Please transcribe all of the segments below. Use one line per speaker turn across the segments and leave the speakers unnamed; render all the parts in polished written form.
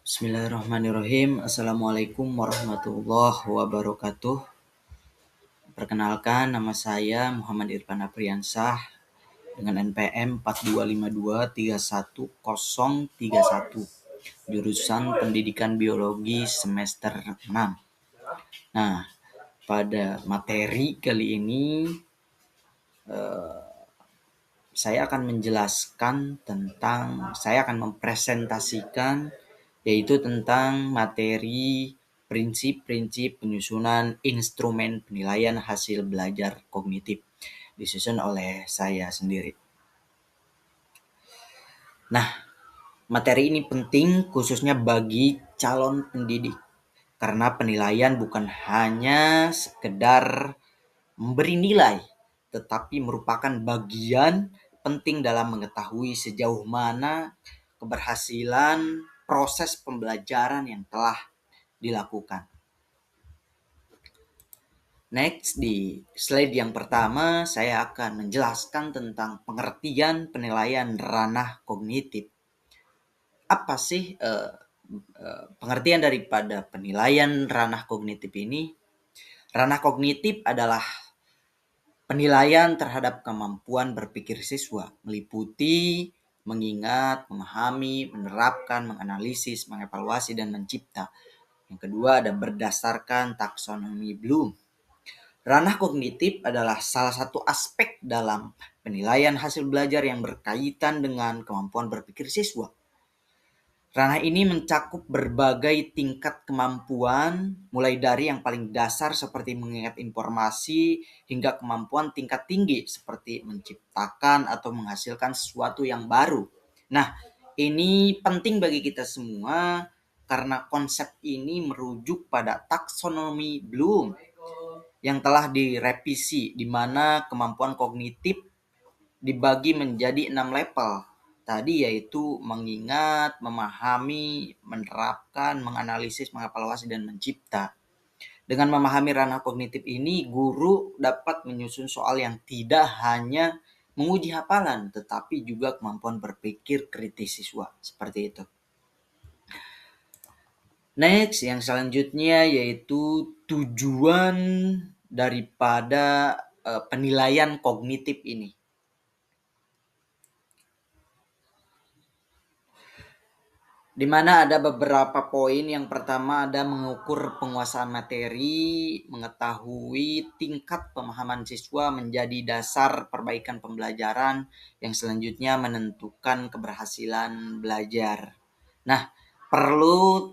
Bismillahirrahmanirrahim. Assalamualaikum warahmatullahi wabarakatuh. Perkenalkan, nama saya Muhammad Irfan Apriansah dengan NPM 4252313031, jurusan Pendidikan Biologi semester 6. Nah, pada materi kali ini saya akan mempresentasikan yaitu tentang materi prinsip-prinsip penyusunan instrumen penilaian hasil belajar kognitif, disusun oleh saya sendiri. Nah, materi ini penting khususnya bagi calon pendidik, karena penilaian bukan hanya sekedar memberi nilai, tetapi merupakan bagian penting dalam mengetahui sejauh mana keberhasilan proses pembelajaran yang telah dilakukan. Next, di slide yang pertama saya akan menjelaskan tentang pengertian penilaian ranah kognitif. Apa sih pengertian daripada penilaian ranah kognitif ini? Ranah kognitif adalah penilaian terhadap kemampuan berpikir siswa, meliputi mengingat, memahami, menerapkan, menganalisis, mengevaluasi, dan mencipta. Yang kedua ada berdasarkan taksonomi Bloom. Ranah kognitif adalah salah satu aspek dalam penilaian hasil belajar yang berkaitan dengan kemampuan berpikir siswa. Ranah ini mencakup berbagai tingkat kemampuan, mulai dari yang paling dasar seperti mengingat informasi, hingga kemampuan tingkat tinggi seperti menciptakan atau menghasilkan sesuatu yang baru. Nah, ini penting bagi kita semua karena konsep ini merujuk pada taksonomi Bloom yang telah direvisi, di mana kemampuan kognitif dibagi menjadi 6 level. Tadi yaitu mengingat, memahami, menerapkan, menganalisis, mengevaluasi, dan mencipta. Dengan memahami ranah kognitif ini, guru dapat menyusun soal yang tidak hanya menguji hafalan, tetapi juga kemampuan berpikir kritis siswa. Seperti itu. Next, yang selanjutnya yaitu tujuan daripada penilaian kognitif ini. Di mana ada beberapa poin. Yang pertama ada mengukur penguasaan materi, mengetahui tingkat pemahaman siswa menjadi dasar perbaikan pembelajaran, yang selanjutnya menentukan keberhasilan belajar. Nah, perlu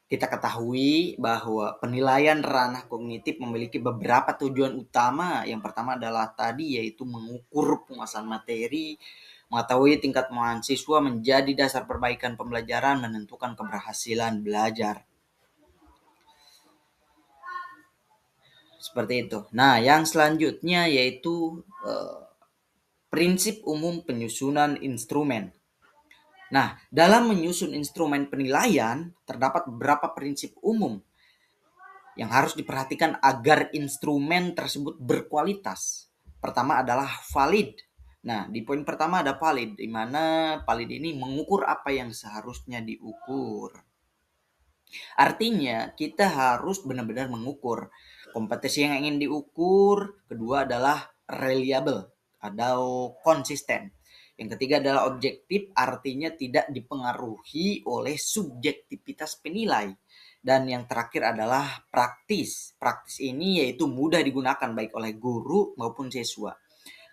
kita ketahui bahwa penilaian ranah kognitif memiliki beberapa tujuan utama. Yang pertama adalah tadi yaitu mengukur penguasaan materi, mengetahui tingkat pemahaman siswa menjadi dasar perbaikan pembelajaran, menentukan keberhasilan belajar. Seperti itu. Nah, yang selanjutnya yaitu prinsip umum penyusunan instrumen. Nah, dalam menyusun instrumen penilaian terdapat beberapa prinsip umum yang harus diperhatikan agar instrumen tersebut berkualitas. Pertama adalah valid. Nah, di poin pertama ada valid, di mana valid ini mengukur apa yang seharusnya diukur. Artinya, kita harus benar-benar mengukur kompetensi yang ingin diukur. Kedua adalah reliable atau konsisten. Yang ketiga adalah objektif, artinya tidak dipengaruhi oleh subjektivitas penilai. Dan yang terakhir adalah praktis. Praktis ini yaitu mudah digunakan baik oleh guru maupun siswa.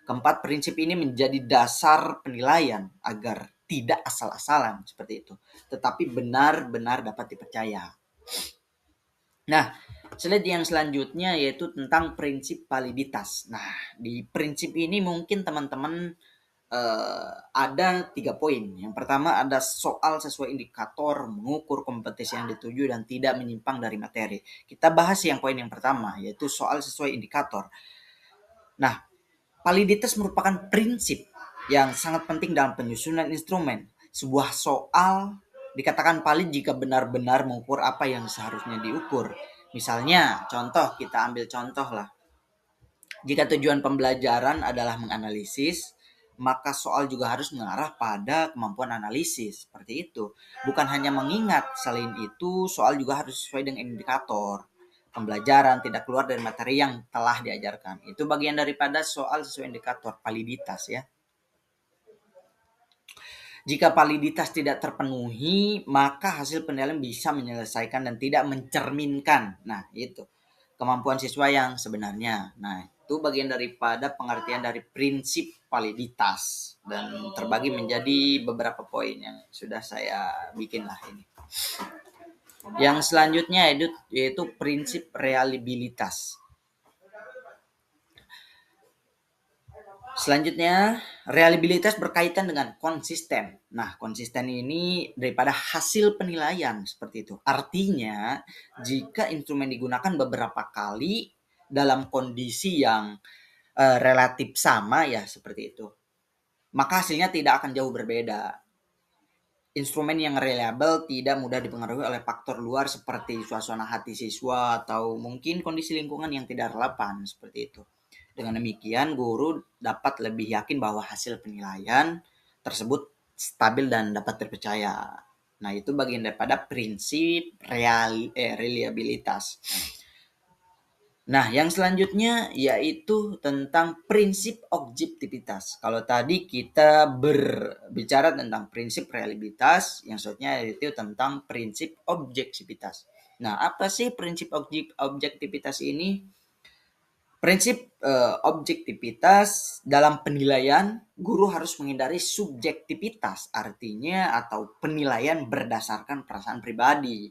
Keempat, prinsip ini menjadi dasar penilaian agar tidak asal-asalan seperti itu, tetapi benar-benar dapat dipercaya. Nah, slide yang selanjutnya yaitu tentang prinsip validitas. Nah, di prinsip ini mungkin teman-teman ada 3 poin. Yang pertama ada soal sesuai indikator, mengukur kompetensi yang dituju dan tidak menyimpang dari materi. Kita bahas yang poin yang pertama, yaitu soal sesuai indikator. Nah, validitas merupakan prinsip yang sangat penting dalam penyusunan instrumen. Sebuah soal dikatakan valid jika benar-benar mengukur apa yang seharusnya diukur. Misalnya, kita ambil contoh lah. Jika tujuan pembelajaran adalah menganalisis, maka soal juga harus mengarah pada kemampuan analisis, seperti itu. Bukan hanya mengingat, selain itu soal juga harus sesuai dengan indikator pembelajaran, tidak keluar dari materi yang telah diajarkan. Itu bagian daripada soal sesuai indikator validitas ya. Jika validitas tidak terpenuhi, maka hasil penilaian bisa menyelesaikan dan tidak mencerminkan. Nah, itu kemampuan siswa yang sebenarnya. Nah, itu bagian daripada pengertian dari prinsip validitas dan terbagi menjadi beberapa poin yang sudah saya bikin lah ini. Yang selanjutnya yaitu prinsip reliabilitas. Selanjutnya, reliabilitas berkaitan dengan konsisten. Nah, konsisten ini daripada hasil penilaian seperti itu. Artinya, jika instrumen digunakan beberapa kali dalam kondisi yang relatif sama ya seperti itu, maka hasilnya tidak akan jauh berbeda. Instrumen yang reliable tidak mudah dipengaruhi oleh faktor luar seperti suasana hati siswa atau mungkin kondisi lingkungan yang tidak relevan seperti itu. Dengan demikian, guru dapat lebih yakin bahwa hasil penilaian tersebut stabil dan dapat terpercaya. Nah, itu bagian daripada prinsip reliabilitas. Nah, yang selanjutnya yaitu tentang prinsip objektivitas. Kalau tadi kita berbicara tentang prinsip reliabilitas, yang selanjutnya yaitu tentang prinsip objektivitas. Nah, apa sih prinsip objektivitas ini? Prinsip objektivitas dalam penilaian, guru harus menghindari subjektivitas, artinya atau penilaian berdasarkan perasaan pribadi,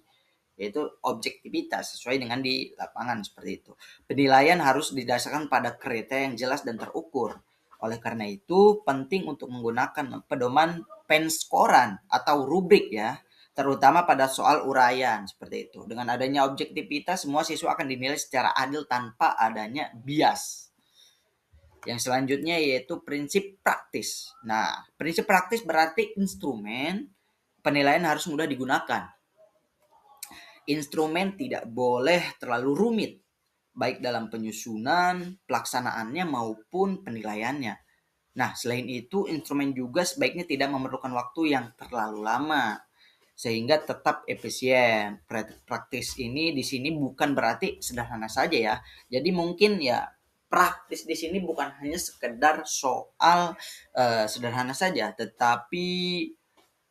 yaitu objektivitas sesuai dengan di lapangan seperti itu. Penilaian harus didasarkan pada kriteria yang jelas dan terukur. Oleh karena itu, penting untuk menggunakan pedoman penskoran atau rubrik ya, terutama pada soal uraian seperti itu. Dengan adanya objektivitas, semua siswa akan dinilai secara adil tanpa adanya bias. Yang selanjutnya yaitu prinsip praktis. Nah, prinsip praktis berarti instrumen penilaian harus mudah digunakan. Instrumen tidak boleh terlalu rumit, baik dalam penyusunan, pelaksanaannya maupun penilaiannya. Nah, selain itu, instrumen juga sebaiknya tidak memerlukan waktu yang terlalu lama, sehingga tetap efisien. Praktis ini di sini bukan berarti sederhana saja ya. Jadi mungkin ya praktis di sini bukan hanya sekedar soal sederhana saja, tetapi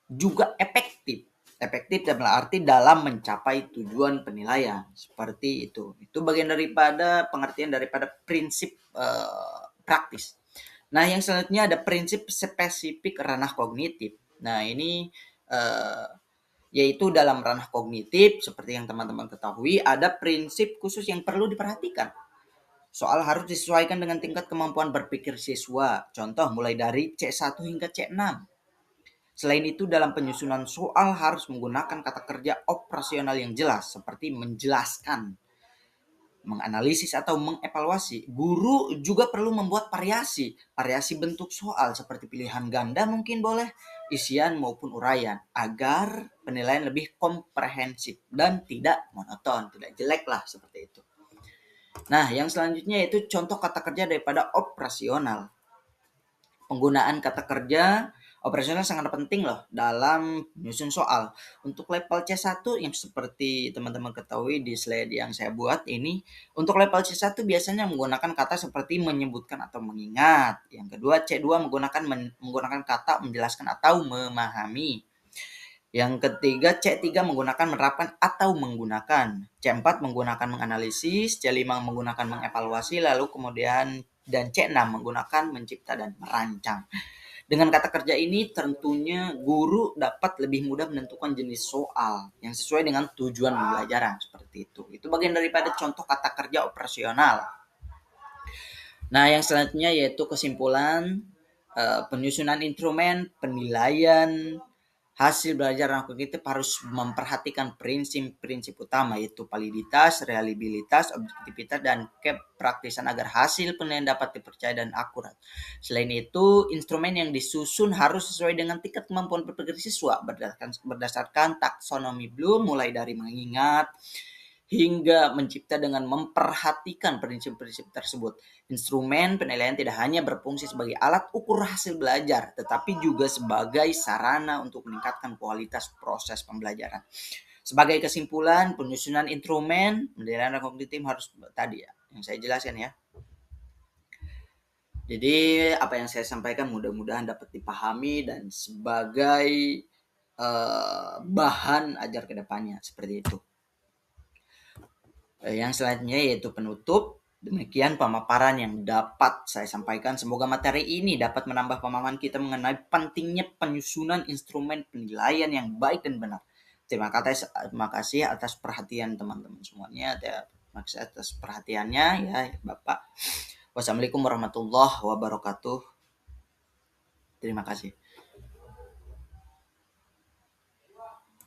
juga efektif. Efektif dalam arti dalam mencapai tujuan penilaian seperti itu. Itu bagian daripada pengertian daripada prinsip praktis. Nah, yang selanjutnya ada prinsip spesifik ranah kognitif. Nah, ini yaitu dalam ranah kognitif seperti yang teman-teman ketahui ada prinsip khusus yang perlu diperhatikan. Soal harus disesuaikan dengan tingkat kemampuan berpikir siswa. Contoh mulai dari C1 hingga C6. Selain itu, dalam penyusunan soal harus menggunakan kata kerja operasional yang jelas, seperti menjelaskan, menganalisis, atau mengevaluasi. Guru juga perlu membuat variasi bentuk soal, seperti pilihan ganda mungkin boleh, isian maupun uraian, agar penilaian lebih komprehensif dan tidak monoton, tidak jelek lah, seperti itu. Nah, yang selanjutnya yaitu contoh kata kerja daripada operasional. Penggunaan kata kerja operasional sangat penting loh dalam menyusun soal. Untuk level C1 yang seperti teman-teman ketahui di slide yang saya buat ini, untuk level C1 biasanya menggunakan kata seperti menyebutkan atau mengingat. Yang kedua, C2 menggunakan kata menjelaskan atau memahami. Yang ketiga, C3 menggunakan menerapkan atau menggunakan. C4 menggunakan menganalisis, C5 menggunakan mengevaluasi, lalu kemudian dan C6 menggunakan mencipta dan merancang. Dengan kata kerja ini tentunya guru dapat lebih mudah menentukan jenis soal yang sesuai dengan tujuan pembelajaran seperti itu. Itu bagian daripada contoh kata kerja operasional. Nah, yang selanjutnya yaitu kesimpulan penyusunan instrumen, penilaian, hasil belajar anak kognitif harus memperhatikan prinsip-prinsip utama yaitu validitas, reliabilitas, objektivitas, dan kepraktisan agar hasil penilaian dapat dipercaya dan akurat. Selain itu, instrumen yang disusun harus sesuai dengan tingkat kemampuan berpikir siswa berdasarkan taksonomi Bloom mulai dari mengingat hingga mencipta dengan memperhatikan prinsip-prinsip tersebut. Instrumen penilaian tidak hanya berfungsi sebagai alat ukur hasil belajar, tetapi juga sebagai sarana untuk meningkatkan kualitas proses pembelajaran. Sebagai kesimpulan, penyusunan instrumen penilaian kognitif harus tadi ya, yang saya jelaskan ya. Jadi apa yang saya sampaikan mudah-mudahan dapat dipahami dan sebagai bahan ajar kedepannya seperti itu. Yang selanjutnya yaitu penutup. Demikian pemaparan yang dapat saya sampaikan. Semoga materi ini dapat menambah pemahaman kita mengenai pentingnya penyusunan instrumen penilaian yang baik dan benar. Terima kasih atas perhatian teman-teman semuanya. Terima kasih atas perhatiannya ya Bapak. Wassalamualaikum warahmatullahi wabarakatuh. Terima kasih.